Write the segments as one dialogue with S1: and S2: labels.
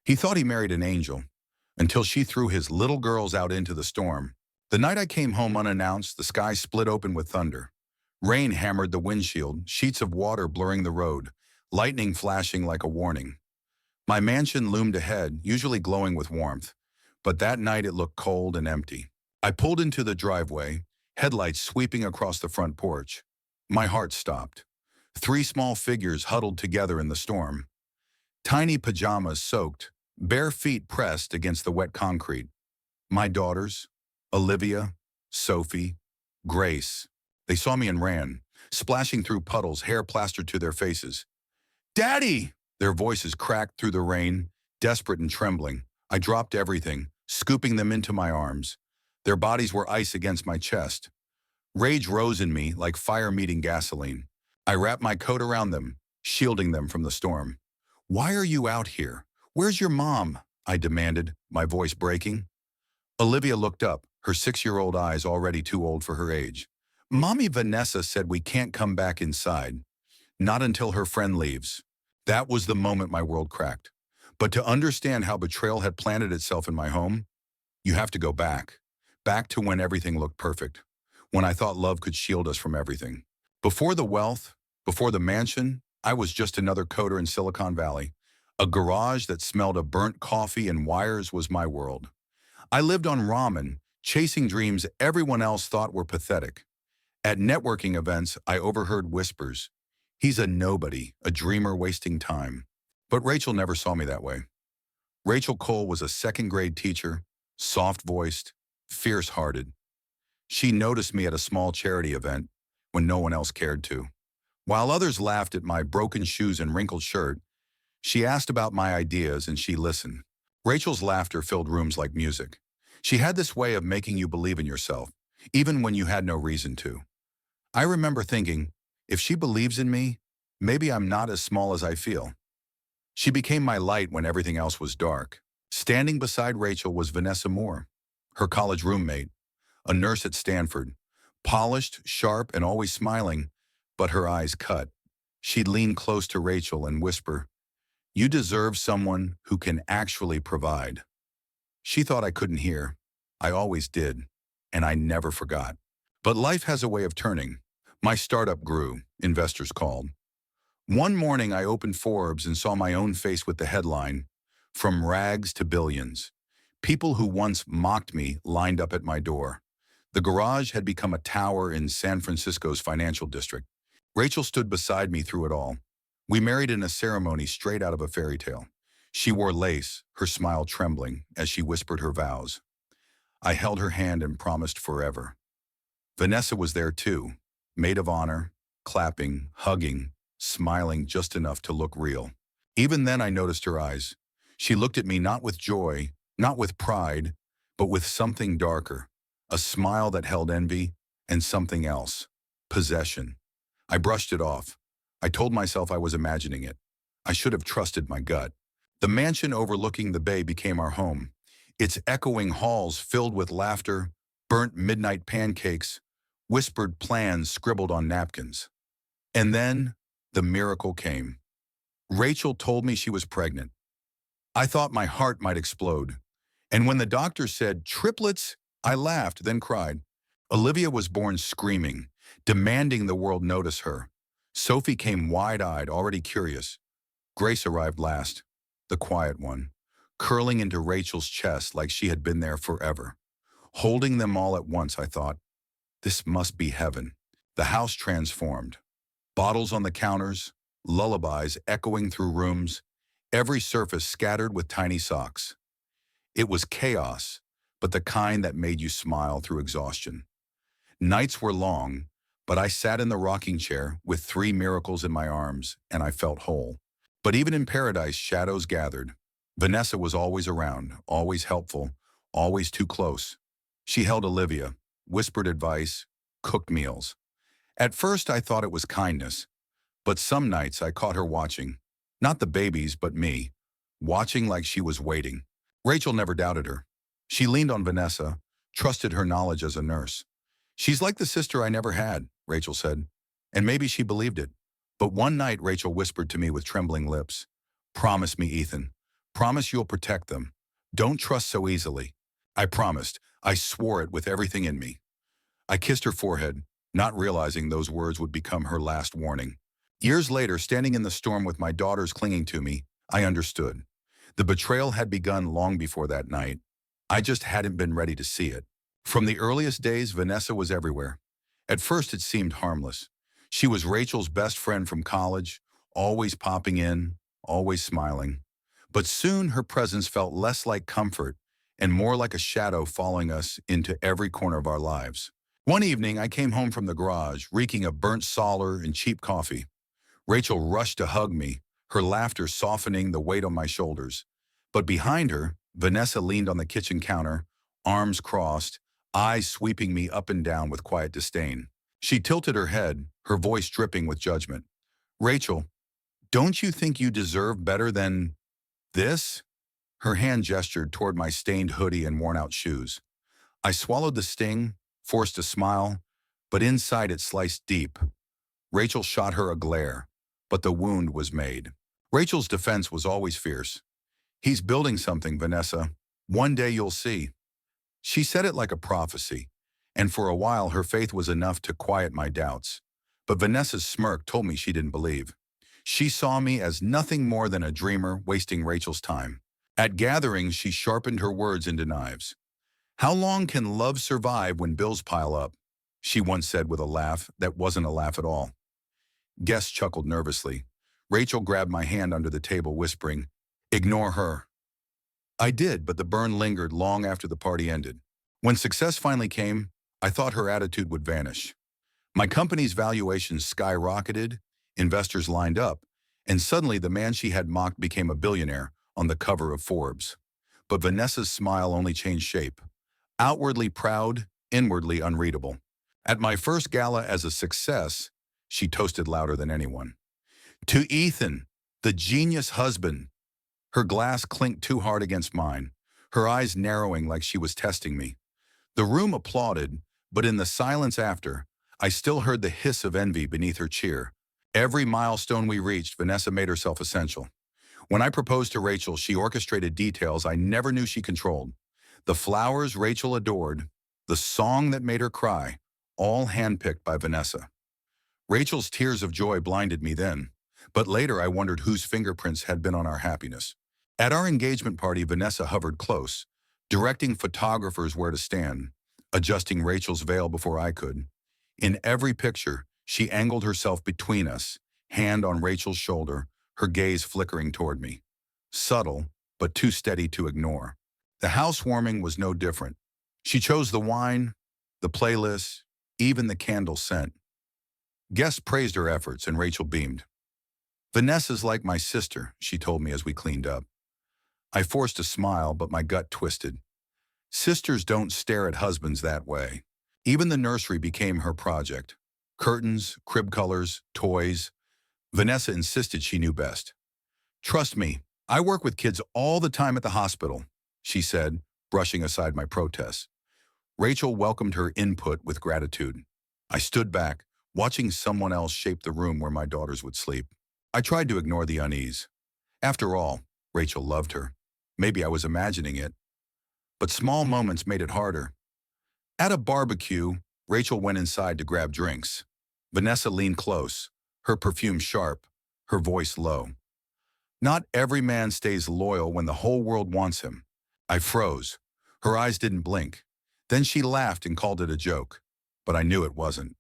S1: He thought he married an angel, until she threw his little girls out into the storm. The night I came home unannounced, the sky split open with thunder. Rain hammered the windshield, sheets of water blurring the road, lightning flashing like a warning. My mansion loomed ahead, usually glowing with warmth, but that night it looked cold and empty. I pulled into the driveway, headlights sweeping across the front porch. My heart stopped. 3 small figures huddled together in the storm. Tiny pajamas soaked, bare feet pressed against the wet concrete. My daughters, Olivia, Sophie, Grace. They saw me and ran, splashing through puddles, hair plastered to their faces. "Daddy!" Their voices cracked through the rain, desperate and trembling. I dropped everything, scooping them into my arms. Their bodies were ice against my chest. Rage rose in me like fire meeting gasoline. I wrapped my coat around them, shielding them from the storm. "Why are you out here? Where's your mom?" I demanded, my voice breaking. Olivia looked up, her 6-year-old eyes already too old for her age. "Mommy Vanessa said we can't come back inside. Not until her friend leaves." That was the moment my world cracked. But to understand how betrayal had planted itself in my home, you have to go back. Back to when everything looked perfect. When I thought love could shield us from everything. Before the wealth, before the mansion, I was just another coder in Silicon Valley. A garage that smelled of burnt coffee and wires was my world. I lived on ramen, chasing dreams everyone else thought were pathetic. At networking events, I overheard whispers. "He's a nobody, a dreamer wasting time." But Rachel never saw me that way. Rachel Cole was a second-grade teacher, soft-voiced, fierce-hearted. She noticed me at a small charity event when no one else cared to. While others laughed at my broken shoes and wrinkled shirt, she asked about my ideas and she listened. Rachel's laughter filled rooms like music. She had this way of making you believe in yourself, even when you had no reason to. I remember thinking, if she believes in me, maybe I'm not as small as I feel. She became my light when everything else was dark. Standing beside Rachel was Vanessa Moore, her college roommate, a nurse at Stanford, polished, sharp, and always smiling, but her eyes cut. She'd lean close to Rachel and whisper, "You deserve someone who can actually provide." She thought I couldn't hear. I always did, and I never forgot. But life has a way of turning. My startup grew, investors called. One morning I opened Forbes and saw my own face with the headline, "From Rags to Billions." People who once mocked me lined up at my door. The garage had become a tower in San Francisco's financial district. Rachel stood beside me through it all. We married in a ceremony straight out of a fairy tale. She wore lace, her smile trembling as she whispered her vows. I held her hand and promised forever. Vanessa was there too, maid of honor, clapping, hugging, smiling just enough to look real. Even then I noticed her eyes. She looked at me not with joy, not with pride, but with something darker, a smile that held envy and something else, possession. I brushed it off. I told myself I was imagining it. I should have trusted my gut. The mansion overlooking the bay became our home, its echoing halls filled with laughter, burnt midnight pancakes, whispered plans scribbled on napkins. And then the miracle came. Rachel told me she was pregnant. I thought my heart might explode. And when the doctor said, "Triplets," I laughed, then cried. Olivia was born screaming, demanding the world notice her. Sophie came wide-eyed, already curious. Grace arrived last, the quiet one, curling into Rachel's chest like she had been there forever. Holding them all at once, I thought, this must be heaven. The house transformed. Bottles on the counters, lullabies echoing through rooms, every surface scattered with tiny socks. It was chaos, but the kind that made you smile through exhaustion. Nights were long, but I sat in the rocking chair with 3 miracles in my arms, and I felt whole. But even in paradise, shadows gathered. Vanessa was always around, always helpful, always too close. She held Olivia, whispered advice, cooked meals. At first, I thought it was kindness, but some nights I caught her watching, not the babies, but me, watching like she was waiting. Rachel never doubted her. She leaned on Vanessa, trusted her knowledge as a nurse. "She's like the sister I never had," Rachel said, and maybe she believed it. But one night, Rachel whispered to me with trembling lips, "Promise me, Ethan. Promise you'll protect them. Don't trust so easily. I promised. I swore it with everything in me. I kissed her forehead, not realizing those words would become her last warning. Years later, standing in the storm with my daughters clinging to me, I understood. The betrayal had begun long before that night. I just hadn't been ready to see it. From the earliest days, Vanessa was everywhere. At first, it seemed harmless. She was Rachel's best friend from college, always popping in, always smiling. But soon, her presence felt less like comfort and more like a shadow following us into every corner of our lives. One evening, I came home from the garage, reeking of burnt solder and cheap coffee. Rachel rushed to hug me, her laughter softening the weight on my shoulders. But behind her, Vanessa leaned on the kitchen counter, arms crossed, eyes sweeping me up and down with quiet disdain. She tilted her head, her voice dripping with judgment. "Rachel, don't you think you deserve better than this?" Her hand gestured toward my stained hoodie and worn-out shoes. I swallowed the sting, forced a smile, but inside it sliced deep. Rachel shot her a glare, but the wound was made. Rachel's defense was always fierce. "He's building something, Vanessa. One day you'll see." She said it like a prophecy, and for a while her faith was enough to quiet my doubts. But Vanessa's smirk told me she didn't believe. She saw me as nothing more than a dreamer wasting Rachel's time. At gatherings, she sharpened her words into knives. "How long can love survive when bills pile up?" she once said with a laugh that wasn't a laugh at all. Guests chuckled nervously. Rachel grabbed my hand under the table, whispering, "Ignore her." I did, but the burn lingered long after the party ended. When success finally came, I thought her attitude would vanish. My company's valuations skyrocketed, investors lined up, and suddenly the man she had mocked became a billionaire on the cover of Forbes. But Vanessa's smile only changed shape. Outwardly proud, inwardly unreadable. At my first gala as a success, she toasted louder than anyone. "To Ethan, the genius husband." Her glass clinked too hard against mine, her eyes narrowing like she was testing me. The room applauded, but in the silence after, I still heard the hiss of envy beneath her cheer. Every milestone we reached, Vanessa made herself essential. When I proposed to Rachel, she orchestrated details I never knew she controlled. The flowers Rachel adored, the song that made her cry, all handpicked by Vanessa. Rachel's tears of joy blinded me then, but later I wondered whose fingerprints had been on our happiness. At our engagement party, Vanessa hovered close, directing photographers where to stand, adjusting Rachel's veil before I could. In every picture, she angled herself between us, hand on Rachel's shoulder, her gaze flickering toward me. Subtle, but too steady to ignore. The housewarming was no different. She chose the wine, the playlist, even the candle scent. Guests praised her efforts, and Rachel beamed. "Vanessa's like my sister," she told me as we cleaned up. I forced a smile, but my gut twisted. Sisters don't stare at husbands that way. Even the nursery became her project. Curtains, crib colors, toys. Vanessa insisted she knew best. "Trust me, I work with kids all the time at the hospital," she said, brushing aside my protests. Rachel welcomed her input with gratitude. I stood back, watching someone else shape the room where my daughters would sleep. I tried to ignore the unease. After all, Rachel loved her. Maybe I was imagining it. But small moments made it harder. At a barbecue, Rachel went inside to grab drinks. Vanessa leaned close, her perfume sharp, her voice low. "Not every man stays loyal when the whole world wants him." I froze. Her eyes didn't blink. Then she laughed and called it a joke. But I knew it wasn't.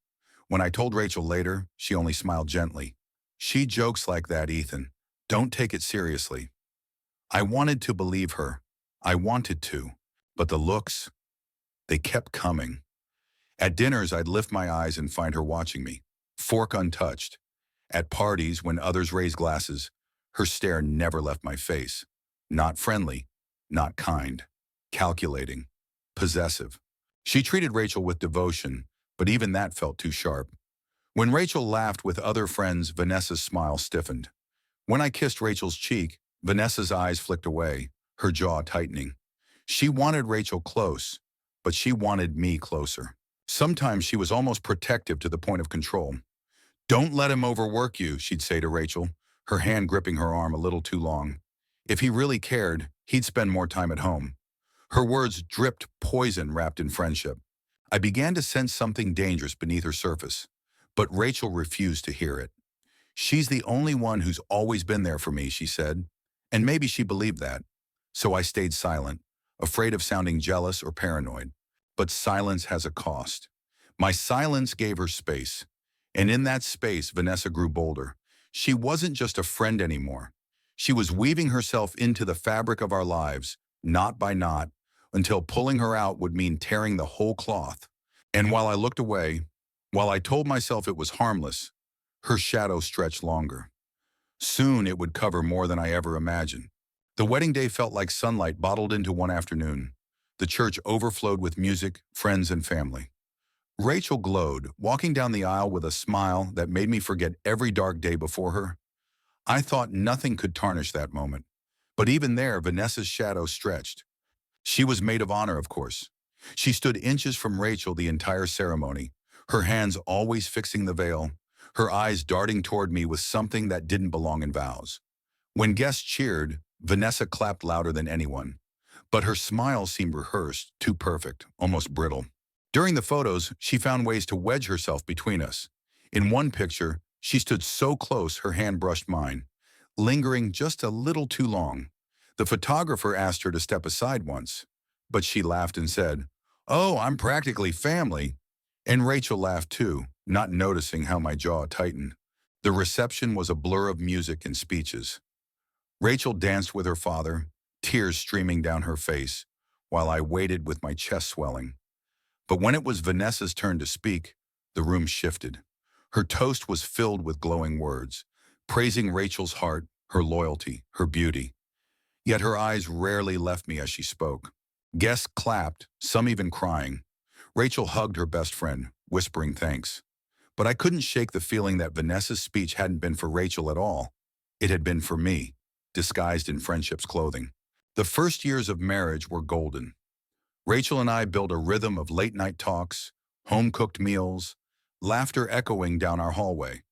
S1: When I told Rachel later, she only smiled gently. "She jokes like that, Ethan. Don't take it seriously." I wanted to believe her. I wanted to. But the looks, they kept coming. At dinners, I'd lift my eyes and find her watching me, fork untouched. At parties, when others raised glasses, her stare never left my face. Not friendly, not kind, calculating, possessive. She treated Rachel with devotion, but even that felt too sharp. When Rachel laughed with other friends, Vanessa's smile stiffened. When I kissed Rachel's cheek, Vanessa's eyes flicked away, her jaw tightening. She wanted Rachel close, but she wanted me closer. Sometimes she was almost protective to the point of control. "Don't let him overwork you," she'd say to Rachel, her hand gripping her arm a little too long. If he really cared, he'd spend more time at home. Her words dripped poison wrapped in friendship. I began to sense something dangerous beneath her surface, but Rachel refused to hear it. She's the only one who's always been there for me, she said. And maybe she believed that. So I stayed silent, afraid of sounding jealous or paranoid. But silence has a cost. My silence gave her space. And in that space, Vanessa grew bolder. She wasn't just a friend anymore. She was weaving herself into the fabric of our lives, knot by knot, until pulling her out would mean tearing the whole cloth. And while I looked away, while I told myself it was harmless, her shadow stretched longer. Soon it would cover more than I ever imagined. The wedding day felt like sunlight bottled into one afternoon. The church overflowed with music, friends, and family. Rachel glowed, walking down the aisle with a smile that made me forget every dark day before her. I thought nothing could tarnish that moment. But even there, Vanessa's shadow stretched. She was maid of honor, of course. She stood inches from Rachel the entire ceremony, her hands always fixing the veil, her eyes darting toward me with something that didn't belong in vows. When guests cheered, Vanessa clapped louder than anyone. But her smile seemed rehearsed, too perfect, almost brittle. During the photos, she found ways to wedge herself between us. In one picture, she stood so close her hand brushed mine, lingering just a little too long. The photographer asked her to step aside once, but she laughed and said, "Oh, I'm practically family." And Rachel laughed too, not noticing how my jaw tightened. The reception was a blur of music and speeches. Rachel danced with her father, tears streaming down her face, while I waited with my chest swelling. But when it was Vanessa's turn to speak, the room shifted. Her toast was filled with glowing words, praising Rachel's heart, her loyalty, her beauty. Yet her eyes rarely left me as she spoke. Guests clapped, some even crying. Rachel hugged her best friend, whispering thanks. But I couldn't shake the feeling that Vanessa's speech hadn't been for Rachel at all. It had been for me, disguised in friendship's clothing. The first years of marriage were golden. Rachel and I built a rhythm of late-night talks, home-cooked meals, laughter echoing down our hallway.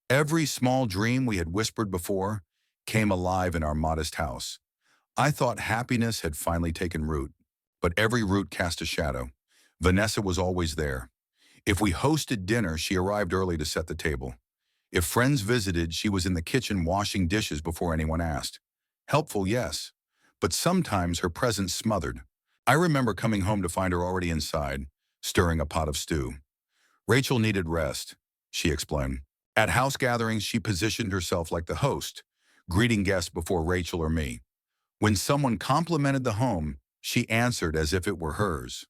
S1: Every small dream we had whispered before came alive in our modest house. I thought happiness had finally taken root, but every root cast a shadow. Vanessa was always there. If we hosted dinner, she arrived early to set the table. If friends visited, she was in the kitchen washing dishes before anyone asked. Helpful, yes, but sometimes her presence smothered. I remember coming home to find her already inside, stirring a pot of stew. Rachel needed rest, she explained. At house gatherings, she positioned herself like the host, greeting guests before Rachel or me. When someone complimented the home, she answered as if it were hers.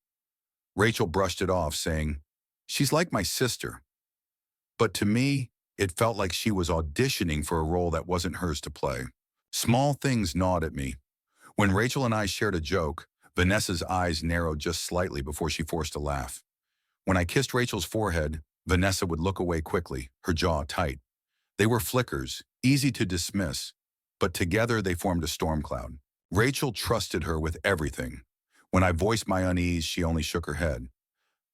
S1: Rachel brushed it off, saying, "She's like my sister." But to me, it felt like she was auditioning for a role that wasn't hers to play. Small things gnawed at me. When Rachel and I shared a joke, Vanessa's eyes narrowed just slightly before she forced a laugh. When I kissed Rachel's forehead, Vanessa would look away quickly, her jaw tight. They were flickers, easy to dismiss, but together they formed a storm cloud. Rachel trusted her with everything. When I voiced my unease, she only shook her head.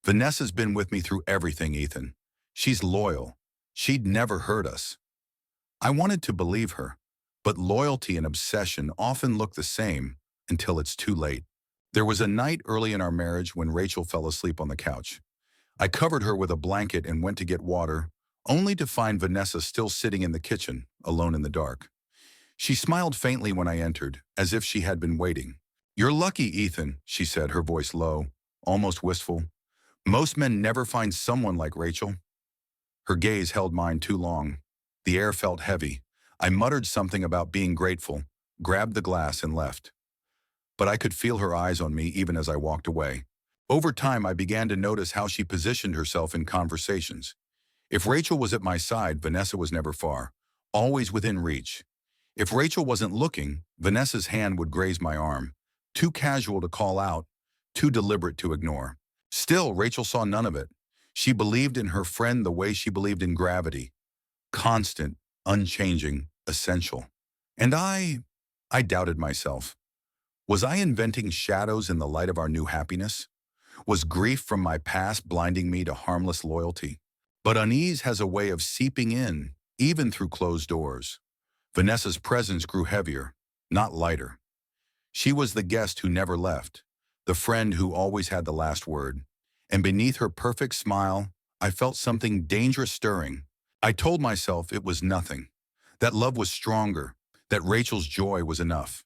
S1: "Vanessa's been with me through everything, Ethan. She's loyal. She'd never hurt us." I wanted to believe her, but loyalty and obsession often look the same until it's too late. There was a night early in our marriage when Rachel fell asleep on the couch. I covered her with a blanket and went to get water, only to find Vanessa still sitting in the kitchen, alone in the dark. She smiled faintly when I entered, as if she had been waiting. "You're lucky, Ethan," she said, her voice low, almost wistful. "Most men never find someone like Rachel." Her gaze held mine too long. The air felt heavy. I muttered something about being grateful, grabbed the glass and left. But I could feel her eyes on me even as I walked away. Over time, I began to notice how she positioned herself in conversations. If Rachel was at my side, Vanessa was never far, always within reach. If Rachel wasn't looking, Vanessa's hand would graze my arm, too casual to call out, too deliberate to ignore. Still, Rachel saw none of it. She believed in her friend the way she believed in gravity. Constant, unchanging, essential. And I doubted myself. Was I inventing shadows in the light of our new happiness? Was grief from my past blinding me to harmless loyalty? But unease has a way of seeping in, even through closed doors. Vanessa's presence grew heavier. not lighter. She was the guest who never left, the friend who always had the last word. And beneath her perfect smile, I felt something dangerous stirring. I told myself it was nothing, that love was stronger, that Rachel's joy was enough.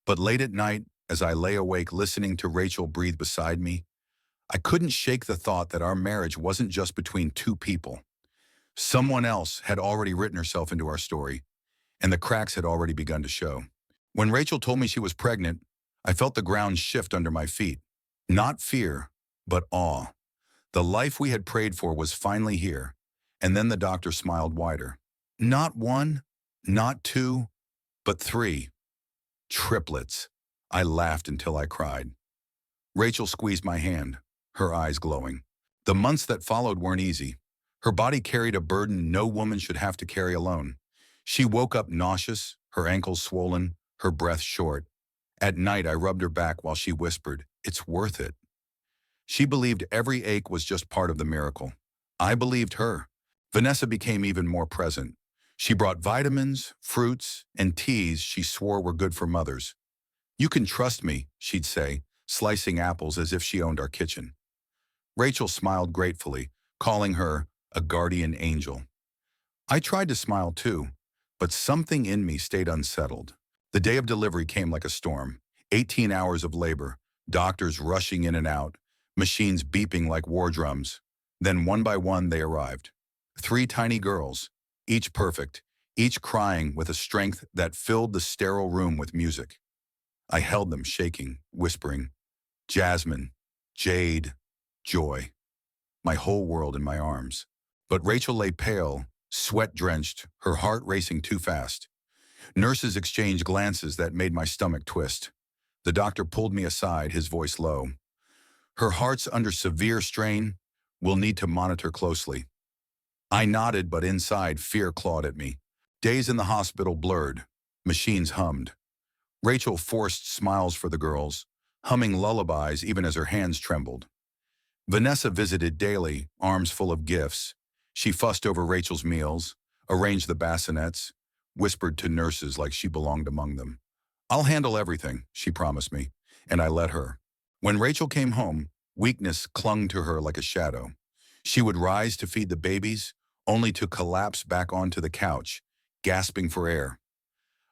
S1: But late at night, as I lay awake listening to Rachel breathe beside me, I couldn't shake the thought that our marriage wasn't just between two people. Someone else had already written herself into our story, and the cracks had already begun to show. When Rachel told me she was pregnant, I felt the ground shift under my feet. Not fear, but awe. The life we had prayed for was finally here, and then the doctor smiled wider. Not one, not two, but three. Triplets. I laughed until I cried. Rachel squeezed my hand, her eyes glowing. The months that followed weren't easy. Her body carried a burden no woman should have to carry alone. She woke up nauseous, her ankles swollen, her breath short. At night, I rubbed her back while she whispered, "It's worth it." She believed every ache was just part of the miracle. I believed her. Vanessa became even more present. She brought vitamins, fruits, and teas she swore were good for mothers. "You can trust me," she'd say, slicing apples as if she owned our kitchen. Rachel smiled gratefully, calling her a guardian angel. I tried to smile too, but something in me stayed unsettled. The day of delivery came like a storm. 18 hours of labor, doctors rushing in and out, machines beeping like war drums. Then one by one they arrived. 3 tiny girls, each perfect, each crying with a strength that filled the sterile room with music. I held them shaking, whispering, "Jasmine, Jade, Joy," my whole world in my arms. But Rachel lay pale, sweat-drenched, her heart racing too fast. Nurses exchanged glances that made my stomach twist. The doctor pulled me aside, his voice low. "Her heart's under severe strain. We'll need to monitor closely." I nodded, but inside, fear clawed at me. Days in the hospital blurred. Machines hummed. Rachel forced smiles for the girls, humming lullabies even as her hands trembled. Vanessa visited daily, arms full of gifts. She fussed over Rachel's meals, arranged the bassinets, whispered to nurses like she belonged among them. "I'll handle everything," she promised me, and I let her. When Rachel came home, weakness clung to her like a shadow. She would rise to feed the babies, only to collapse back onto the couch, gasping for air.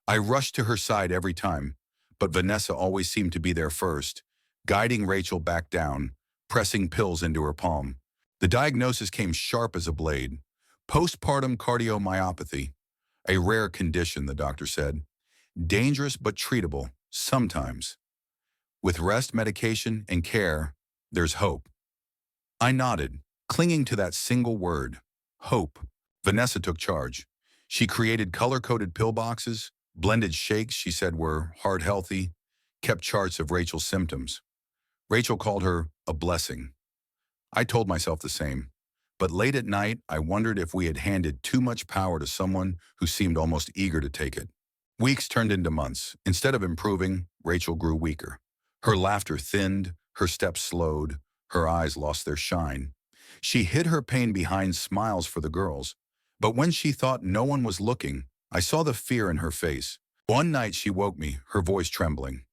S1: I rushed to her side every time, but Vanessa always seemed to be there first, guiding Rachel back down, pressing pills into her palm. The diagnosis came sharp as a blade. Postpartum cardiomyopathy, a rare condition, the doctor said. Dangerous but treatable, sometimes. With rest, medication, and care, there's hope. I nodded, clinging to that single word, hope. Vanessa took charge. She created color-coded pill boxes, blended shakes she said were heart-healthy, kept charts of Rachel's symptoms. Rachel called her a blessing. I told myself the same. But late at night, I wondered if we had handed too much power to someone who seemed almost eager to take it. Weeks turned into months. Instead of improving, Rachel grew weaker. Her laughter thinned, her steps slowed, her eyes lost their shine. She hid her pain behind smiles for the girls. But when she thought no one was looking, I saw the fear in her face. One night she woke me, her voice trembling.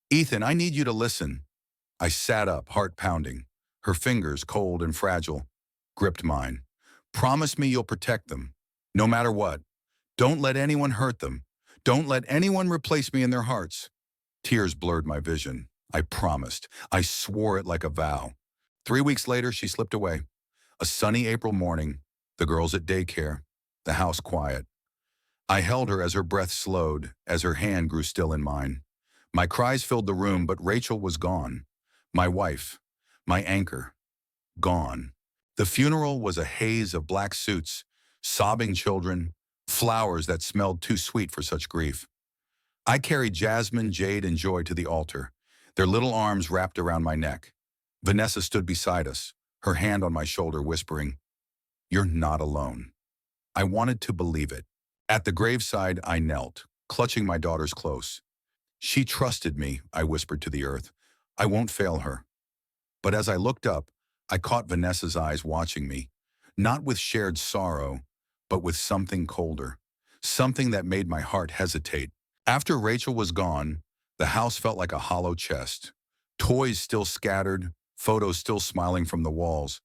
S1: "Ethan, I need you to listen." I sat up, heart pounding. Her fingers, cold and fragile, gripped mine. "Promise me you'll protect them, no matter what. Don't let anyone hurt them. Don't let anyone replace me in their hearts." Tears blurred my vision. I promised. I swore it like a vow. 3 weeks later, she slipped away. A sunny April morning, the girls at daycare, the house quiet. I held her as her breath slowed, as her hand grew still in mine. My cries filled the room, but Rachel was gone. My wife, my anchor, gone. The funeral was a haze of black suits, sobbing children, flowers that smelled too sweet for such grief. I carried Jasmine, Jade, and Joy to the altar, their little arms wrapped around my neck. Vanessa stood beside us, her hand on my shoulder, whispering, "You're not alone." I wanted to believe it. At the graveside, I knelt, clutching my daughters close. "She trusted me," I whispered to the earth. "I won't fail her." But as I looked up, I caught Vanessa's eyes watching me, not with shared sorrow, but with something colder, something that made my heart hesitate. After Rachel was gone, the house felt like a hollow chest. Toys still scattered, photos still smiling from the walls,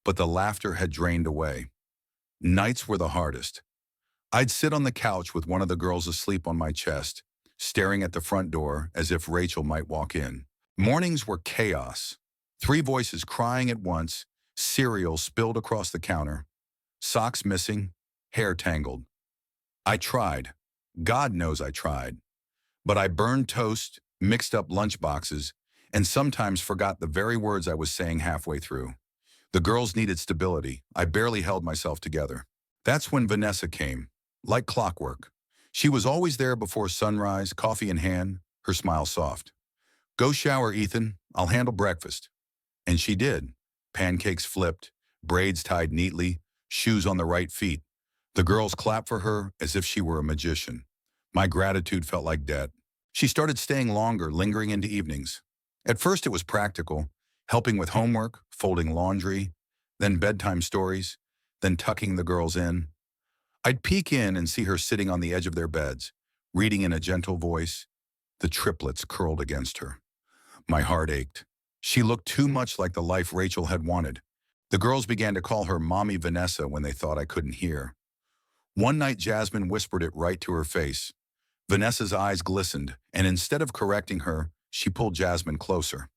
S1: but the laughter had drained away. Nights were the hardest. I'd sit on the couch with one of the girls asleep on my chest, staring at the front door as if Rachel might walk in. Mornings were chaos. Three voices crying at once, cereal spilled across the counter, socks missing, hair tangled. I tried. God knows I tried. But I burned toast, mixed up lunchboxes, and sometimes forgot the very words I was saying halfway through. The girls needed stability. I barely held myself together. That's when Vanessa came, like clockwork. She was always there before sunrise, coffee in hand, her smile soft. Go shower, Ethan. I'll handle breakfast. And she did. Pancakes flipped, braids tied neatly, shoes on the right feet. The girls clapped for her as if she were a magician. My gratitude felt like debt. She started staying longer, lingering into evenings. At first it was practical, helping with homework, folding laundry, then bedtime stories, then tucking the girls in. I'd peek in and see her sitting on the edge of their beds, reading in a gentle voice. The triplets curled against her. My heart ached. She looked too much like the life Rachel had wanted. The girls began to call her Mommy Vanessa when they thought I couldn't hear. One night Jasmine whispered it right to her face. Vanessa's eyes glistened, and instead of correcting her, she pulled Jasmine closer.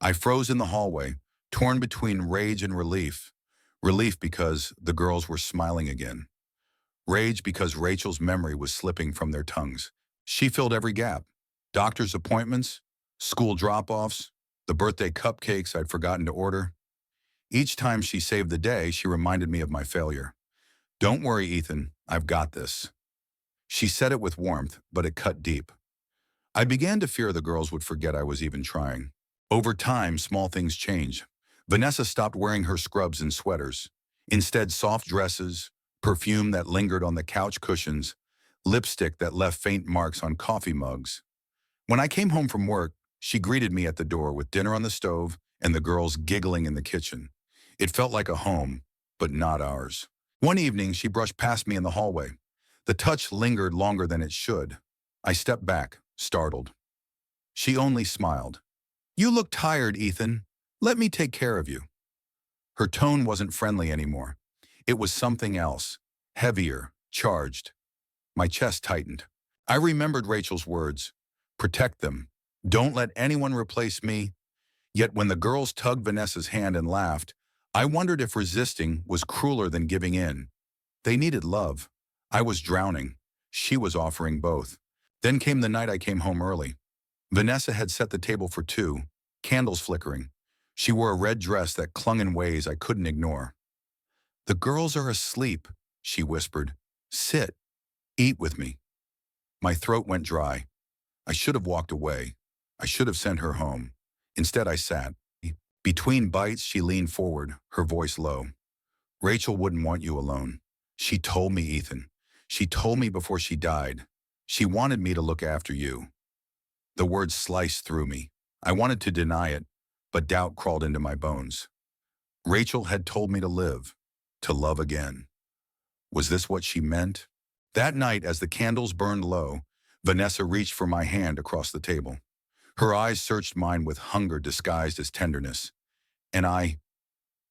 S1: I froze in the hallway, torn between rage and relief. Relief because the girls were smiling again. Rage because Rachel's memory was slipping from their tongues. She filled every gap. Doctor's appointments, school drop-offs, the birthday cupcakes I'd forgotten to order. Each time she saved the day, she reminded me of my failure. Don't worry, Ethan, I've got this. She said it with warmth, but it cut deep. I began to fear the girls would forget I was even trying. Over time, small things changed. Vanessa stopped wearing her scrubs and sweaters. Instead, soft dresses, perfume that lingered on the couch cushions, lipstick that left faint marks on coffee mugs. When I came home from work, she greeted me at the door with dinner on the stove and the girls giggling in the kitchen. It felt like a home, but not ours. One evening, she brushed past me in the hallway. The touch lingered longer than it should. I stepped back, startled. She only smiled. You look tired, Ethan. Let me take care of you. Her tone wasn't friendly anymore. It was something else, heavier, charged. My chest tightened. I remembered Rachel's words. Protect them. Don't let anyone replace me. Yet when the girls tugged Vanessa's hand and laughed, I wondered if resisting was crueler than giving in. They needed love. I was drowning. She was offering both. Then came the night I came home early. Vanessa had set the table for two, candles flickering. She wore a red dress that clung in ways I couldn't ignore. The girls are asleep, she whispered. Sit. Eat with me. My throat went dry. I should have walked away. I should have sent her home. Instead, I sat. Between bites, she leaned forward, her voice low. Rachel wouldn't want you alone. She told me, Ethan. She told me before she died. She wanted me to look after you. The words sliced through me. I wanted to deny it, but doubt crawled into my bones. Rachel had told me to live, to love again. Was this what she meant? That night, as the candles burned low, Vanessa reached for my hand across the table. Her eyes searched mine with hunger disguised as tenderness. And I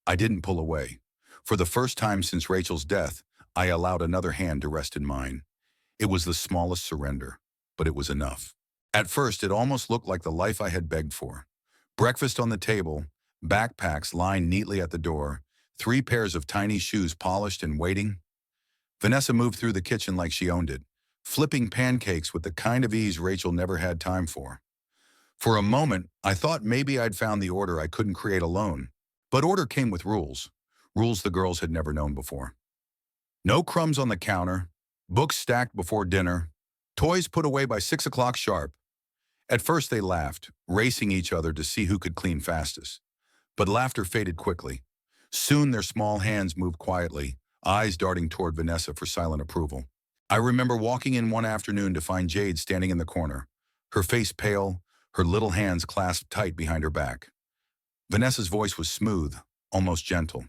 S1: didn't pull away. For the first time since Rachel's death, I allowed another hand to rest in mine. It was the smallest surrender, but it was enough. At first, it almost looked like the life I had begged for. Breakfast on the table, backpacks lined neatly at the door, 3 pairs of tiny shoes polished and waiting. Vanessa moved through the kitchen like she owned it, flipping pancakes with the kind of ease Rachel never had time for. For a moment, I thought maybe I'd found the order I couldn't create alone. But order came with rules. Rules the girls had never known before. No crumbs on the counter, books stacked before dinner, toys put away by 6 o'clock sharp. At first they laughed, racing each other to see who could clean fastest. But laughter faded quickly. Soon their small hands moved quietly, eyes darting toward Vanessa for silent approval. I remember walking in one afternoon to find Jade standing in the corner, her face pale, her little hands clasped tight behind her back. Vanessa's voice was smooth, almost gentle.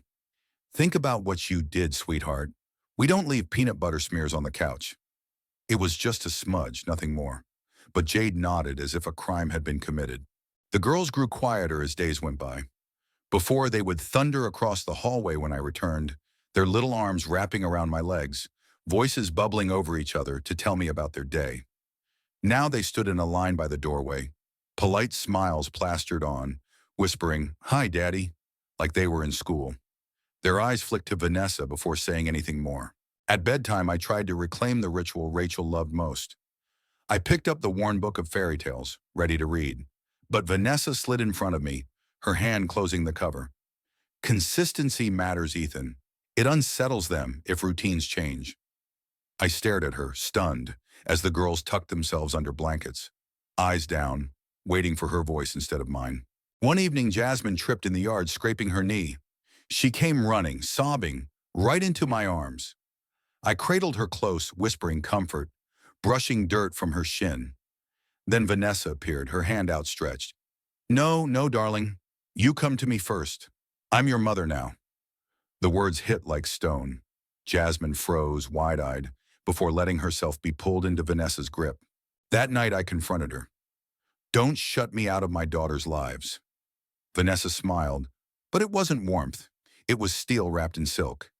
S1: Think about what you did, sweetheart. We don't leave peanut butter smears on the couch. It was just a smudge, nothing more. But Jade nodded as if a crime had been committed. The girls grew quieter as days went by. Before, they would thunder across the hallway when I returned, their little arms wrapping around my legs, voices bubbling over each other to tell me about their day. Now they stood in a line by the doorway, polite smiles plastered on, whispering, "Hi, Daddy," like they were in school. Their eyes flicked to Vanessa before saying anything more. At bedtime, I tried to reclaim the ritual Rachel loved most. I picked up the worn book of fairy tales, ready to read. But Vanessa slid in front of me, her hand closing the cover. Consistency matters, Ethan. It unsettles them if routines change. I stared at her, stunned, as the girls tucked themselves under blankets, eyes down, waiting for her voice instead of mine. One evening, Jasmine tripped in the yard, scraping her knee. She came running, sobbing, right into my arms. I cradled her close, whispering comfort, brushing dirt from her shin. Then Vanessa appeared, her hand outstretched. "No, no, darling. You come to me first. I'm your mother now." The words hit like stone. Jasmine froze, wide-eyed, before letting herself be pulled into Vanessa's grip. That night, I confronted her. "Don't shut me out of my daughter's lives." Vanessa smiled, but it wasn't warmth. It was steel wrapped in silk.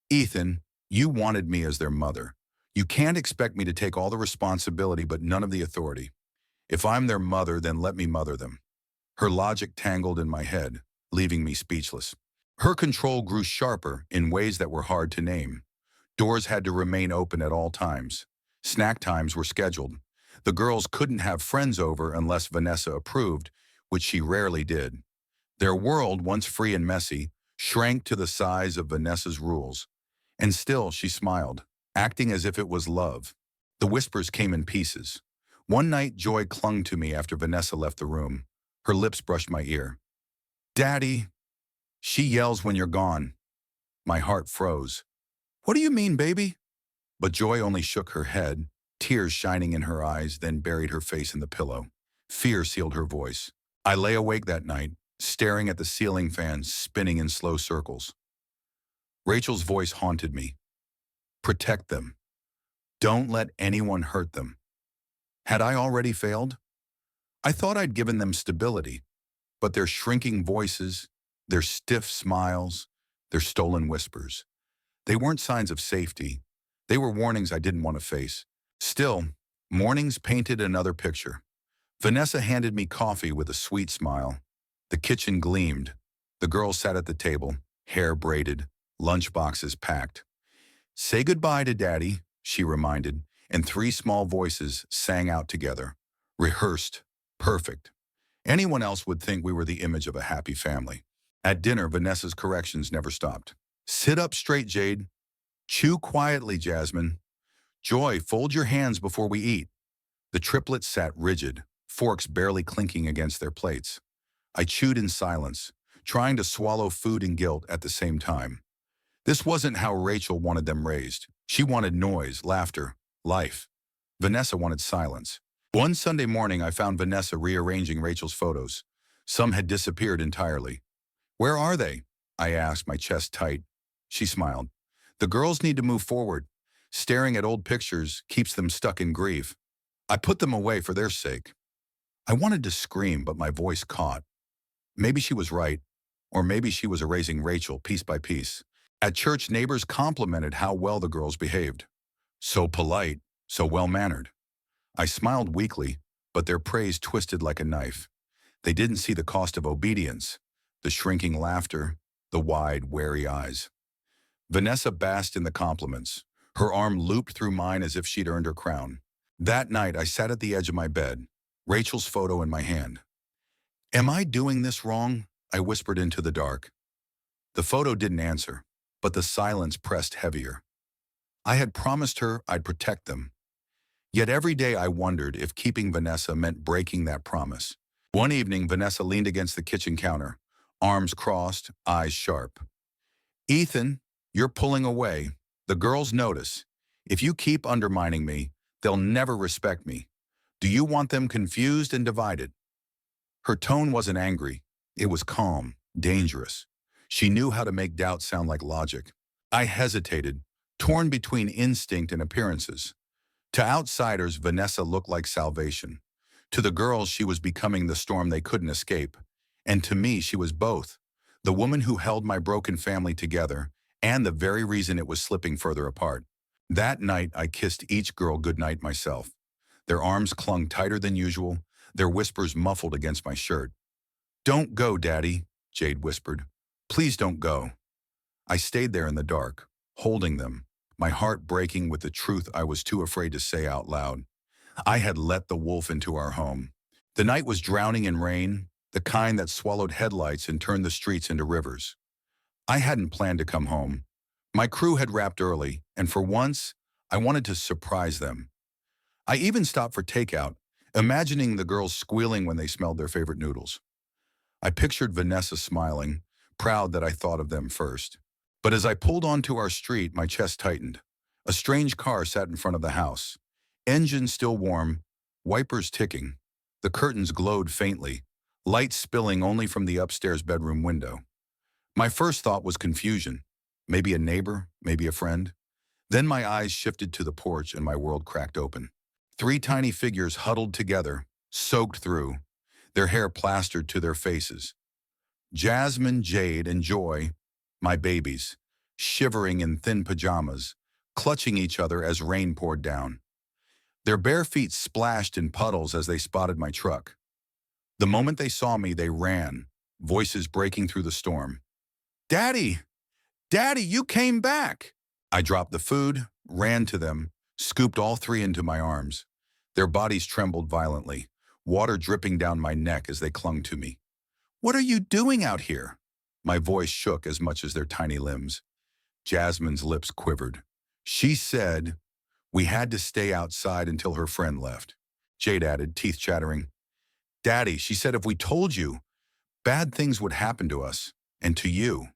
S1: "Ethan, you wanted me as their mother. You can't expect me to take all the responsibility but none of the authority. If I'm their mother, then let me mother them." Her logic tangled in my head, leaving me speechless. Her control grew sharper in ways that were hard to name. Doors had to remain open at all times. Snack times were scheduled. The girls couldn't have friends over unless Vanessa approved, which she rarely did. Their world, once free and messy, shrank to the size of Vanessa's rules. And still she smiled, acting as if it was love. The whispers came in pieces. One night, Joy clung to me after Vanessa left the room. Her lips brushed my ear. "Daddy." She yells when you're gone. My heart froze. "What do you mean, baby?" But Joy only shook her head, tears shining in her eyes, then buried her face in the pillow. Fear sealed her voice. I lay awake that night, staring at the ceiling fan spinning in slow circles. Rachel's voice haunted me. "Protect them. Don't let anyone hurt them." Had I already failed? I thought I'd given them stability, but their shrinking voices, their stiff smiles, their stolen whispers, they weren't signs of safety. They were warnings I didn't want to face. Still, mornings painted another picture. Vanessa handed me coffee with a sweet smile. The kitchen gleamed. The girls sat at the table, hair braided, lunch boxes packed. "Say goodbye to Daddy," she reminded, and three small voices sang out together. Rehearsed. Perfect. Anyone else would think we were the image of a happy family. At dinner, Vanessa's corrections never stopped. "Sit up straight, Jade. Chew quietly, Jasmine. Joy, fold your hands before we eat." The triplets sat rigid, forks barely clinking against their plates. I chewed in silence, trying to swallow food and guilt at the same time. This wasn't how Rachel wanted them raised. She wanted noise, laughter, life. Vanessa wanted silence. One Sunday morning, I found Vanessa rearranging Rachel's photos. Some had disappeared entirely. "Where are they?" I asked, my chest tight. She smiled. "The girls need to move forward. Staring at old pictures keeps them stuck in grief. I put them away for their sake." I wanted to scream, but my voice caught. Maybe she was right, or maybe she was erasing Rachel piece by piece. At church, neighbors complimented how well the girls behaved. So polite, so well-mannered. I smiled weakly, but their praise twisted like a knife. They didn't see the cost of obedience, the shrinking laughter, the wide, wary eyes. Vanessa basked in the compliments, her arm looped through mine as if she'd earned her crown. That night, I sat at the edge of my bed, Rachel's photo in my hand. "Am I doing this wrong?" I whispered into the dark. The photo didn't answer, but the silence pressed heavier. I had promised her I'd protect them. Yet every day I wondered if keeping Vanessa meant breaking that promise. One evening, Vanessa leaned against the kitchen counter, arms crossed, eyes sharp. "Ethan, you're pulling away. The girls notice. If you keep undermining me, they'll never respect me. Do you want them confused and divided?" Her tone wasn't angry. It was calm, dangerous. She knew how to make doubt sound like logic. I hesitated, torn between instinct and appearances. To outsiders, Vanessa looked like salvation. To the girls, she was becoming the storm they couldn't escape. And to me, she was both. The woman who held my broken family together, and the very reason it was slipping further apart. That night, I kissed each girl goodnight myself. Their arms clung tighter than usual, their whispers muffled against my shirt. "Don't go, Daddy," Jade whispered. "Please don't go." I stayed there in the dark, holding them, my heart breaking with the truth I was too afraid to say out loud. I had let the wolf into our home. The night was drowning in rain, the kind that swallowed headlights and turned the streets into rivers. I hadn't planned to come home. My crew had wrapped early, and for once, I wanted to surprise them. I even stopped for takeout, imagining the girls squealing when they smelled their favorite noodles. I pictured Vanessa smiling, proud that I thought of them first. But as I pulled onto our street, my chest tightened. A strange car sat in front of the house. Engine still warm, wipers ticking. The curtains glowed faintly, light spilling only from the upstairs bedroom window. My first thought was confusion. Maybe a neighbor, maybe a friend. Then my eyes shifted to the porch and my world cracked open. Three tiny figures huddled together, soaked through, their hair plastered to their faces. Jasmine, Jade, and Joy, my babies, shivering in thin pajamas, clutching each other as rain poured down. Their bare feet splashed in puddles as they spotted my truck. The moment they saw me, they ran, voices breaking through the storm. "Daddy! Daddy, you came back!" I dropped the food, ran to them, scooped all three into my arms. Their bodies trembled violently, water dripping down my neck as they clung to me. "What are you doing out here?" My voice shook as much as their tiny limbs. Jasmine's lips quivered. She said, "We had to stay outside until her friend left." Jade added, teeth chattering. "Daddy, she said if we told you, bad things would happen to us, and to you."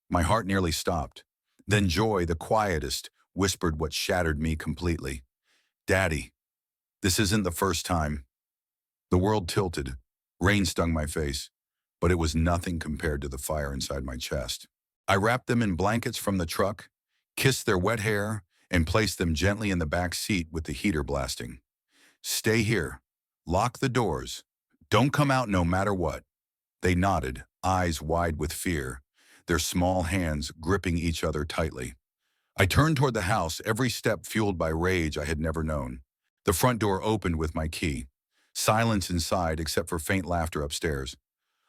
S1: My heart nearly stopped. Then Joy, the quietest, whispered what shattered me completely. "Daddy, this isn't the first time." The world tilted. Rain stung my face, but it was nothing compared to the fire inside my chest. I wrapped them in blankets from the truck, kissed their wet hair, and placed them gently in the back seat with the heater blasting. "Stay here. Lock the doors. Don't come out no matter what." They nodded, eyes wide with fear, their small hands gripping each other tightly. I turned toward the house, every step fueled by rage I had never known. The front door opened with my key. Silence inside except for faint laughter upstairs.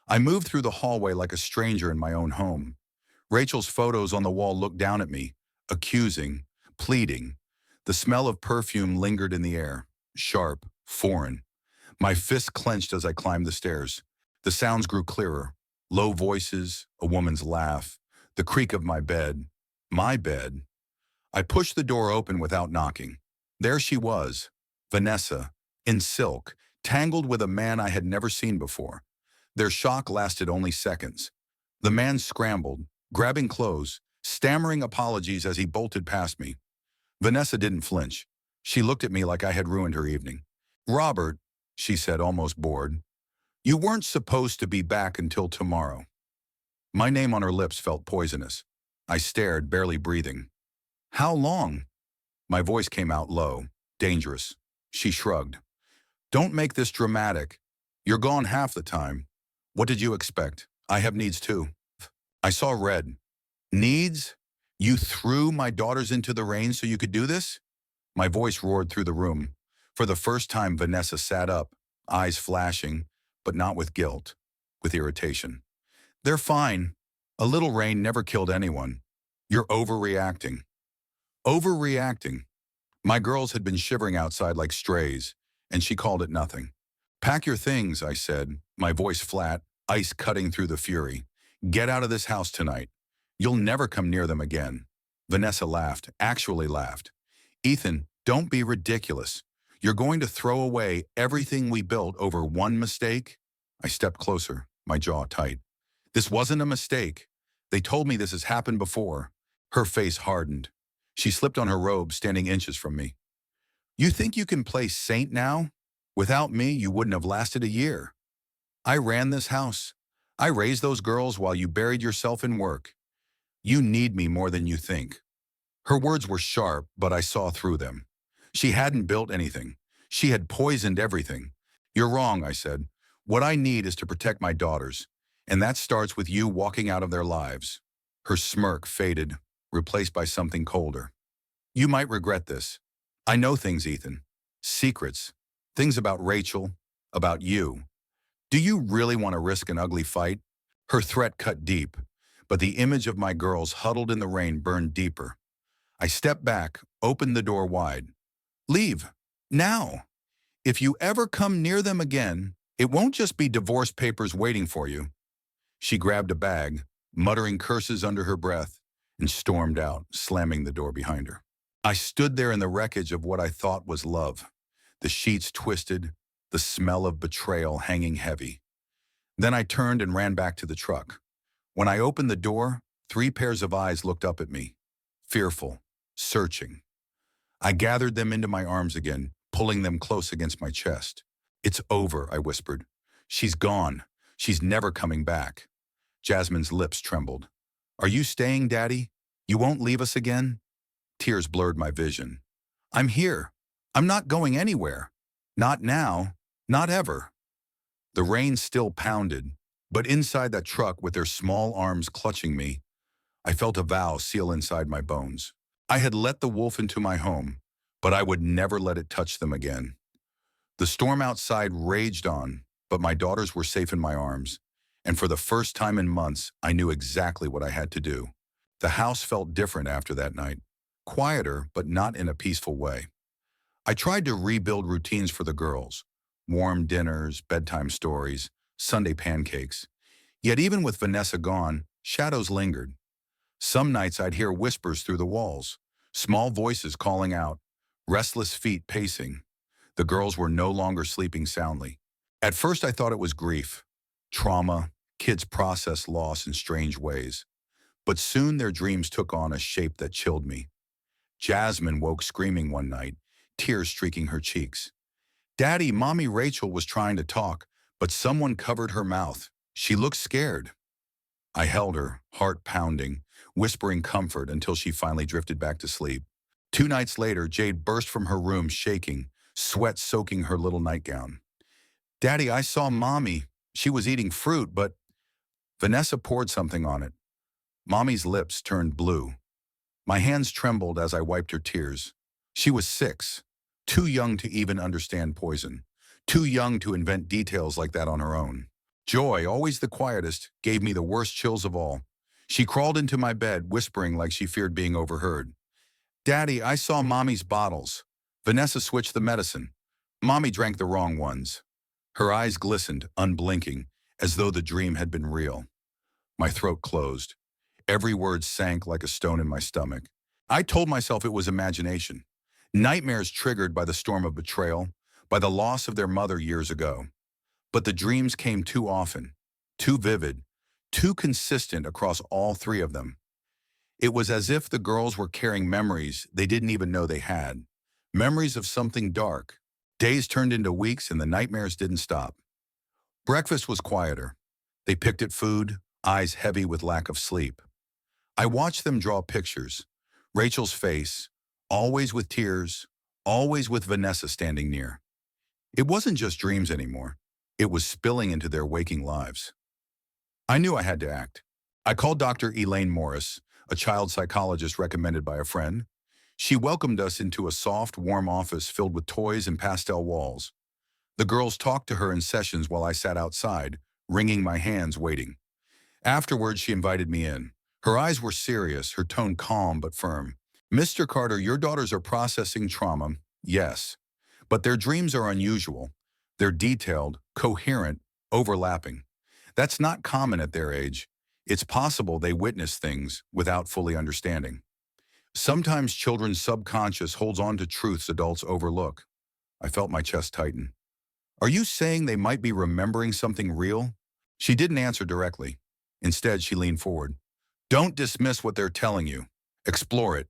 S1: I moved through the hallway like a stranger in my own home. Rachel's photos on the wall looked down at me, accusing, pleading. The smell of perfume lingered in the air, sharp, foreign. My fists clenched as I climbed the stairs. The sounds grew clearer. Low voices, a woman's laugh, the creak of my bed. My bed. I pushed the door open without knocking. There she was, Vanessa, in silk, tangled with a man I had never seen before. Their shock lasted only seconds. The man scrambled, grabbing clothes, stammering apologies as he bolted past me. Vanessa didn't flinch. She looked at me like I had ruined her evening. "Robert," she said, almost bored, "you weren't supposed to be back until tomorrow." My name on her lips felt poisonous. I stared, barely breathing. "How long?" My voice came out low, dangerous. She shrugged. "Don't make this dramatic. You're gone half the time. What did you expect? I have needs too." I saw red. "Needs? You threw my daughters into the rain so you could do this?" My voice roared through the room. For the first time, Vanessa sat up, eyes flashing, but not with guilt, with irritation. "They're fine. A little rain never killed anyone. You're overreacting." Overreacting. My girls had been shivering outside like strays, and she called it nothing. "Pack your things," I said, my voice flat, ice cutting through the fury. "Get out of this house tonight. You'll never come near them again." Vanessa laughed, actually laughed. "Ethan, don't be ridiculous. You're going to throw away everything we built over one mistake?" I stepped closer, my jaw tight. "This wasn't a mistake. They told me this has happened before." Her face hardened. She slipped on her robe, standing inches from me. "You think you can play saint now? Without me, you wouldn't have lasted a year. I ran this house. I raised those girls while you buried yourself in work. You need me more than you think." Her words were sharp, but I saw through them. She hadn't built anything. She had poisoned everything. You're wrong, I said. What I need is to protect my daughters, and that starts with you walking out of their lives. Her smirk faded, replaced by something colder. You might regret this. I know things, Ethan. Secrets. Things about Rachel, about you. Do you really want to risk an ugly fight? Her threat cut deep, but the image of my girls huddled in the rain burned deeper. I stepped back, opened the door wide. Leave. Now. If you ever come near them again, it won't just be divorce papers waiting for you. She grabbed a bag, muttering curses under her breath, and stormed out, slamming the door behind her. I stood there in the wreckage of what I thought was love, the sheets twisted, the smell of betrayal hanging heavy. Then I turned and ran back to the truck. When I opened the door, 3 pairs of eyes looked up at me, fearful, searching. I gathered them into my arms again, pulling them close against my chest. It's over, I whispered. She's gone. She's never coming back. Jasmine's lips trembled. Are you staying, Daddy? You won't leave us again? Tears blurred my vision. I'm here. I'm not going anywhere. Not now. Not ever. The rain still pounded, but inside that truck with their small arms clutching me, I felt a vow seal inside my bones. I had let the wolf into my home, but I would never let it touch them again. The storm outside raged on, but my daughters were safe in my arms, and for the first time in months, I knew exactly what I had to do. The house felt different after that night, quieter, but not in a peaceful way. I tried to rebuild routines for the girls, warm dinners, bedtime stories, Sunday pancakes. Yet even with Vanessa gone, shadows lingered. Some nights I'd hear whispers through the walls, small voices calling out, restless feet pacing. The girls were no longer sleeping soundly. At first I thought it was grief, trauma, kids process loss in strange ways. But soon their dreams took on a shape that chilled me. Jasmine woke screaming one night, tears streaking her cheeks. Daddy, Mommy Rachel was trying to talk, but someone covered her mouth. She looked scared. I held her, heart pounding, whispering comfort until she finally drifted back to sleep. 2 nights later, Jade burst from her room shaking, sweat soaking her little nightgown. Daddy, I saw Mommy. She was eating fruit, but Vanessa poured something on it. Mommy's lips turned blue. My hands trembled as I wiped her tears. She was 6, too young to even understand poison, too young to invent details like that on her own. Joy, always the quietest, gave me the worst chills of all. She crawled into my bed, whispering like she feared being overheard. Daddy, I saw Mommy's bottles. Vanessa switched the medicine. Mommy drank the wrong ones. Her eyes glistened, unblinking, as though the dream had been real. My throat closed. Every word sank like a stone in my stomach. I told myself it was imagination. Nightmares triggered by the storm of betrayal, by the loss of their mother years ago. But the dreams came too often, too vivid, too consistent across all 3 of them. It was as if the girls were carrying memories they didn't even know they had. Memories of something dark. Days turned into weeks and the nightmares didn't stop. Breakfast was quieter. They picked at food, eyes heavy with lack of sleep. I watched them draw pictures. Rachel's face, always with tears, always with Vanessa standing near. It wasn't just dreams anymore. It was spilling into their waking lives. I knew I had to act. I called Dr. Elaine Morris, a child psychologist recommended by a friend. She welcomed us into a soft, warm office filled with toys and pastel walls. The girls talked to her in sessions while I sat outside, wringing my hands, waiting. Afterwards, she invited me in. Her eyes were serious, her tone calm but firm. Mr. Carter, your daughters are processing trauma, yes, but their dreams are unusual. They're detailed, coherent, overlapping. That's not common at their age. It's possible they witness things without fully understanding. Sometimes children's subconscious holds on to truths adults overlook. I felt my chest tighten. Are you saying they might be remembering something real? She didn't answer directly. Instead, she leaned forward. Don't dismiss what they're telling you. Explore it.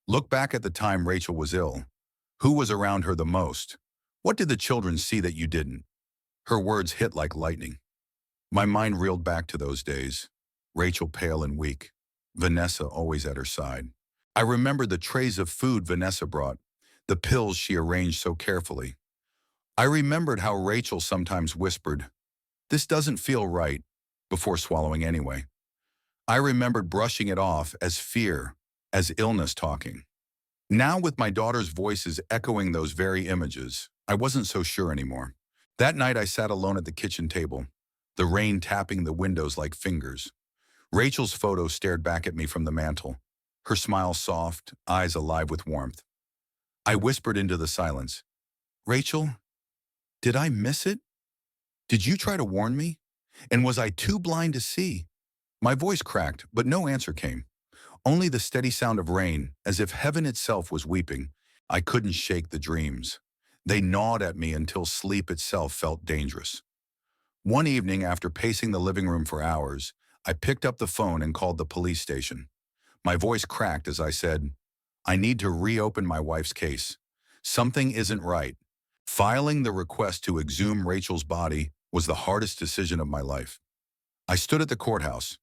S1: Look back at the time Rachel was ill. Who was around her the most? What did the children see that you didn't? Her words hit like lightning. My mind reeled back to those days. Rachel pale and weak. Vanessa always at her side. I remembered the trays of food Vanessa brought, the pills she arranged so carefully. I remembered how Rachel sometimes whispered, "This doesn't feel right," before swallowing anyway. I remembered brushing it off as fear, as illness talking. Now, with my daughter's voices echoing those very images, I wasn't so sure anymore. That night I sat alone at the kitchen table, the rain tapping the windows like fingers. Rachel's photo stared back at me from the mantel, her smile soft, eyes alive with warmth. I whispered into the silence, "Rachel, did I miss it? Did you try to warn me? And was I too blind to see?" My voice cracked, but no answer came. Only the steady sound of rain, as if heaven itself was weeping. I couldn't shake the dreams. They gnawed at me until sleep itself felt dangerous. One evening, after pacing the living room for hours, I picked up the phone and called the police station. My voice cracked as I said, "I need to reopen my wife's case. Something isn't right." Filing the request to exhume Rachel's body was the hardest decision of my life. I stood at the courthouse,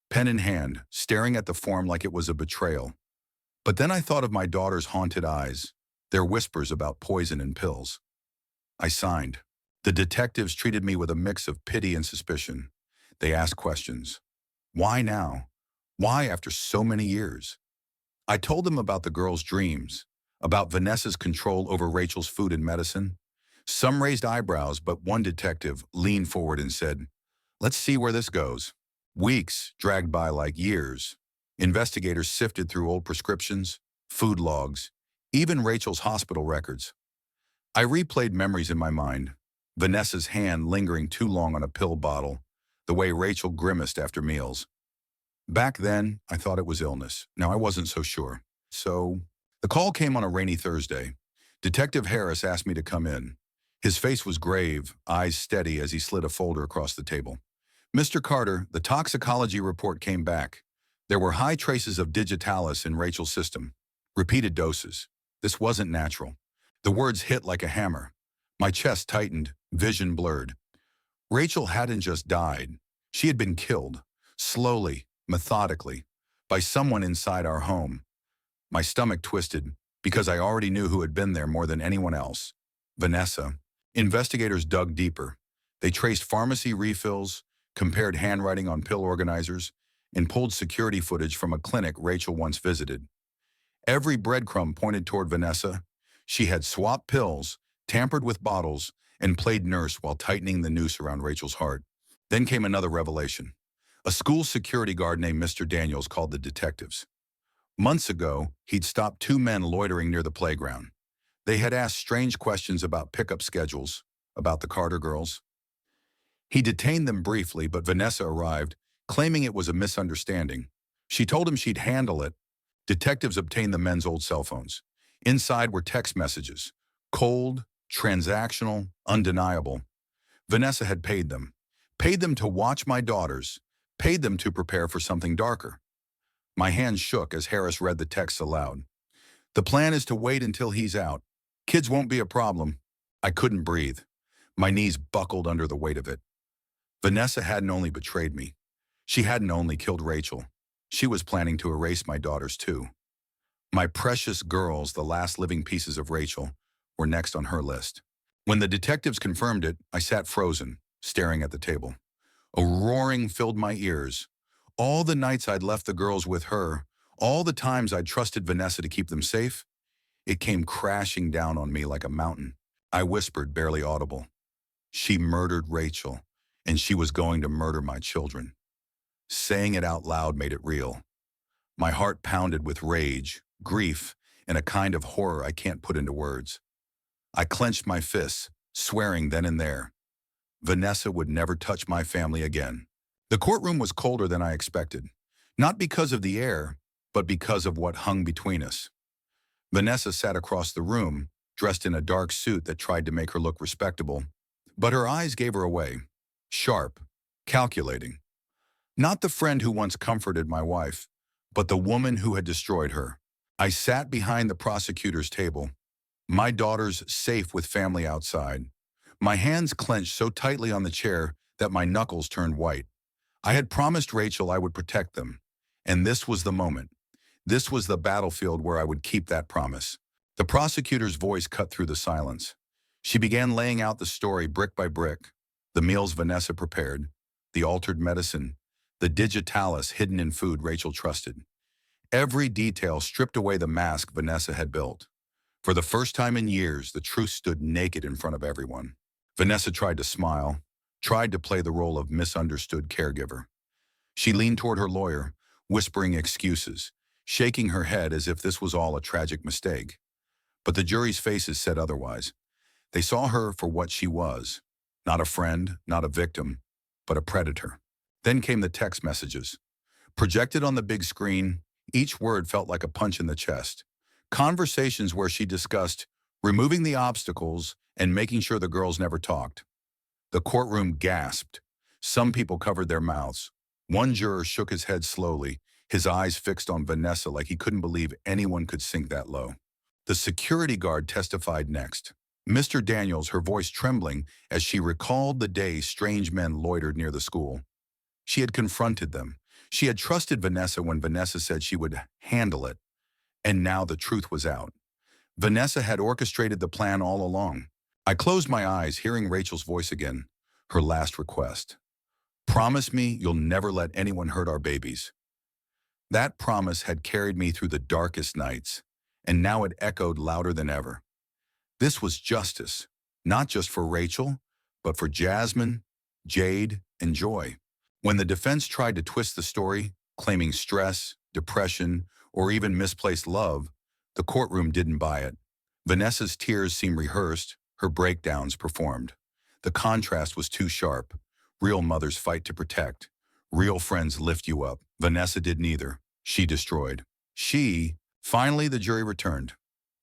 S1: pen in hand, staring at the form like it was a betrayal. But then I thought of my daughter's haunted eyes, their whispers about poison and pills. I signed. The detectives treated me with a mix of pity and suspicion. They asked questions. Why now? Why after so many years? I told them about the girl's dreams, about Vanessa's control over Rachel's food and medicine. Some raised eyebrows, but one detective leaned forward and said, "Let's see where this goes." Weeks dragged by like years. Investigators sifted through old prescriptions, food logs, even Rachel's hospital records. I replayed memories in my mind. Vanessa's hand lingering too long on a pill bottle, the way Rachel grimaced after meals. Back then, I thought it was illness. Now I wasn't so sure. So, the call came on a rainy Thursday. Detective Harris asked me to come in. His face was grave, eyes steady as he slid a folder across the table. "Mr. Carter, the toxicology report came back. There were high traces of digitalis in Rachel's system. Repeated doses. This wasn't natural." The words hit like a hammer. My chest tightened, vision blurred. Rachel hadn't just died. She had been killed, slowly, methodically, by someone inside our home. My stomach twisted, because I already knew who had been there more than anyone else. Vanessa. Investigators dug deeper. They traced pharmacy refills, compared handwriting on pill organizers, and pulled security footage from a clinic Rachel once visited. Every breadcrumb pointed toward Vanessa. She had swapped pills, tampered with bottles, and played nurse while tightening the noose around Rachel's heart. Then came another revelation. A school security guard named Mr. Daniels called the detectives. Months ago, he'd stopped two men loitering near the playground. They had asked strange questions about pickup schedules, about the Carter girls. He detained them briefly, but Vanessa arrived, claiming it was a misunderstanding. She told him she'd handle it. Detectives obtained the men's old cell phones. Inside were text messages. Cold, transactional, undeniable. Vanessa had paid them. Paid them to watch my daughters. Paid them to prepare for something darker. My hands shook as Harris read the text aloud. "The plan is to wait until he's out. Kids won't be a problem." I couldn't breathe. My knees buckled under the weight of it. Vanessa hadn't only betrayed me. She hadn't only killed Rachel. She was planning to erase my daughters too. My precious girls, the last living pieces of Rachel, were next on her list. When the detectives confirmed it, I sat frozen, staring at the table. A roaring filled my ears. All the nights I'd left the girls with her, all the times I'd trusted Vanessa to keep them safe, it came crashing down on me like a mountain. I whispered, barely audible. She murdered Rachel, and she was going to murder my children. Saying it out loud made it real. My heart pounded with rage, grief, and a kind of horror I can't put into words. I clenched my fists, swearing then and there. Vanessa would never touch my family again. The courtroom was colder than I expected, not because of the air, but because of what hung between us. Vanessa sat across the room, dressed in a dark suit that tried to make her look respectable, but her eyes gave her away, sharp, calculating. Not the friend who once comforted my wife, but the woman who had destroyed her. I sat behind the prosecutor's table, my daughters safe with family outside. My hands clenched so tightly on the chair that my knuckles turned white. I had promised Rachel I would protect them, and this was the moment. This was the battlefield where I would keep that promise. The prosecutor's voice cut through the silence. She began laying out the story brick by brick. The meals Vanessa prepared, the altered medicine, the digitalis hidden in food Rachel trusted. Every detail stripped away the mask Vanessa had built. For the first time in years, the truth stood naked in front of everyone. Vanessa tried to smile, tried to play the role of misunderstood caregiver. She leaned toward her lawyer, whispering excuses, shaking her head as if this was all a tragic mistake. But the jury's faces said otherwise. They saw her for what she was. Not a friend, not a victim, but a predator. Then came the text messages. Projected on the big screen, each word felt like a punch in the chest. Conversations where she discussed removing the obstacles and making sure the girls never talked. The courtroom gasped. Some people covered their mouths. One juror shook his head slowly, his eyes fixed on Vanessa like he couldn't believe anyone could sink that low. The security guard testified next. Mr. Daniels, her voice trembling as she recalled the day strange men loitered near the school. She had confronted them. She had trusted Vanessa when Vanessa said she would handle it. And now the truth was out. Vanessa had orchestrated the plan all along. I closed my eyes, hearing Rachel's voice again, her last request. Promise me you'll never let anyone hurt our babies. That promise had carried me through the darkest nights, and now it echoed louder than ever. This was justice, not just for Rachel, but for Jasmine, Jade, and Joy. When the defense tried to twist the story, claiming stress, depression, or even misplaced love, the courtroom didn't buy it. Vanessa's tears seemed rehearsed, her breakdowns performed. The contrast was too sharp. Real mothers fight to protect. Real friends lift you up. Vanessa did neither. She destroyed. Finally the jury returned.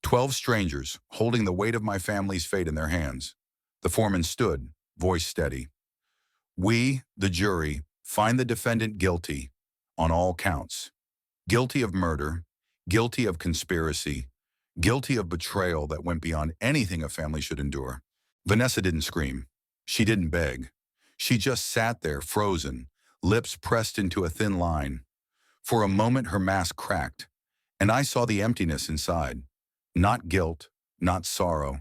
S1: 12 strangers, holding the weight of my family's fate in their hands. The foreman stood, voice steady. We, the jury, find the defendant guilty on all counts. Guilty of murder, guilty of conspiracy, guilty of betrayal that went beyond anything a family should endure. Vanessa didn't scream. She didn't beg. She just sat there, frozen, lips pressed into a thin line. For a moment, her mask cracked, and I saw the emptiness inside. Not guilt, not sorrow,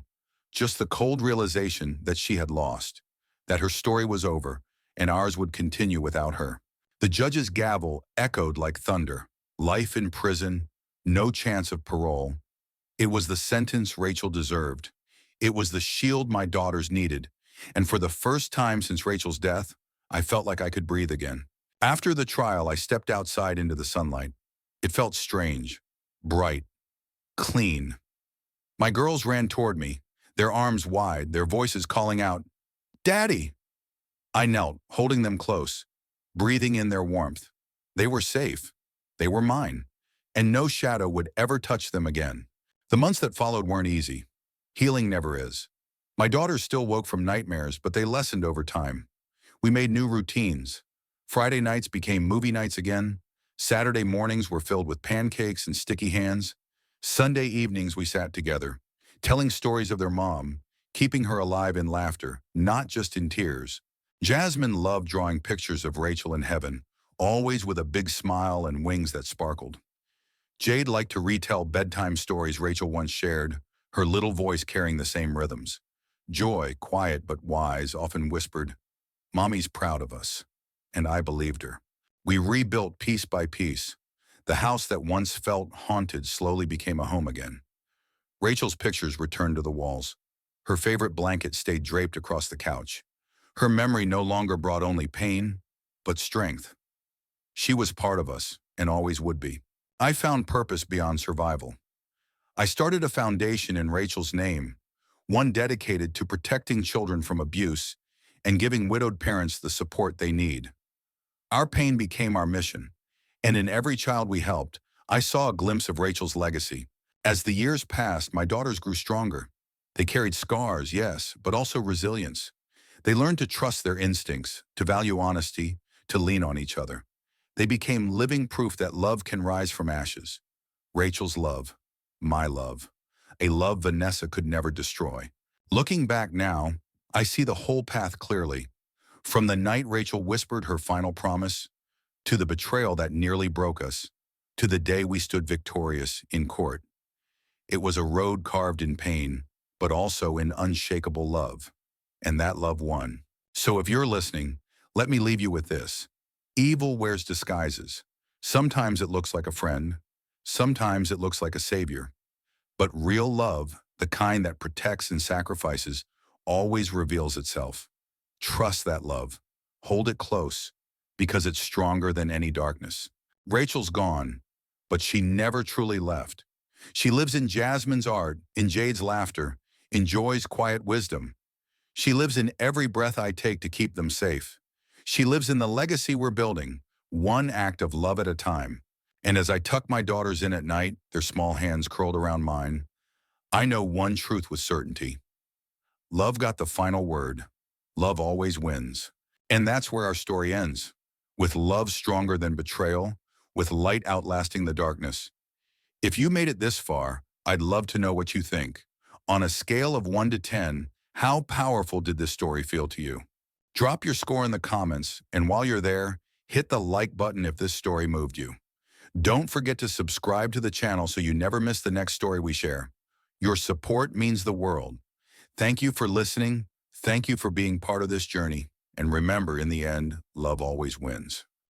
S1: just the cold realization that she had lost, that her story was over, and ours would continue without her. The judge's gavel echoed like thunder. Life in prison, no chance of parole. It was the sentence Rachel deserved. It was the shield my daughters needed. And for the first time since Rachel's death, I felt like I could breathe again. After the trial, I stepped outside into the sunlight. It felt strange, bright, clean. My girls ran toward me, their arms wide, their voices calling out, "Daddy!" I knelt, holding them close, breathing in their warmth. They were safe. They were mine, and no shadow would ever touch them again. The months that followed weren't easy. Healing never is. My daughters still woke from nightmares, but they lessened over time. We made new routines. Friday nights became movie nights again. Saturday mornings were filled with pancakes and sticky hands. Sunday evenings we sat together, telling stories of their mom, keeping her alive in laughter, not just in tears. Jasmine loved drawing pictures of Rachel in heaven, always with a big smile and wings that sparkled. Jade liked to retell bedtime stories Rachel once shared, her little voice carrying the same rhythms. Joy, quiet but wise, often whispered, "Mommy's proud of us." And I believed her. We rebuilt piece by piece. The house that once felt haunted slowly became a home again. Rachel's pictures returned to the walls. Her favorite blanket stayed draped across the couch. Her memory no longer brought only pain, but strength. She was part of us, and always would be. I found purpose beyond survival. I started a foundation in Rachel's name, one dedicated to protecting children from abuse and giving widowed parents the support they need. Our pain became our mission, and in every child we helped, I saw a glimpse of Rachel's legacy. As the years passed, my daughters grew stronger. They carried scars, yes, but also resilience. They learned to trust their instincts, to value honesty, to lean on each other. They became living proof that love can rise from ashes. Rachel's love, my love, a love Vanessa could never destroy. Looking back now, I see the whole path clearly. From the night Rachel whispered her final promise, to the betrayal that nearly broke us, to the day we stood victorious in court. It was a road carved in pain, but also in unshakable love. And that love won. So if you're listening, let me leave you with this. Evil wears disguises. Sometimes it looks like a friend. Sometimes it looks like a savior. But real love, the kind that protects and sacrifices, always reveals itself. Trust that love. Hold it close, because it's stronger than any darkness. Rachel's gone, but she never truly left. She lives in Jasmine's art, in Jade's laughter, in Joy's quiet wisdom. She lives in every breath I take to keep them safe. She lives in the legacy we're building, one act of love at a time. And as I tuck my daughters in at night, their small hands curled around mine, I know one truth with certainty. Love got the final word. Love always wins. And that's where our story ends. With love stronger than betrayal, with light outlasting the darkness. If you made it this far, I'd love to know what you think. On a scale of 1 to 10, how powerful did this story feel to you? Drop your score in the comments, and while you're there, hit the like button if this story moved you. Don't forget to subscribe to the channel so you never miss the next story we share. Your support means the world. Thank you for listening. Thank you for being part of this journey. And remember, in the end, love always wins.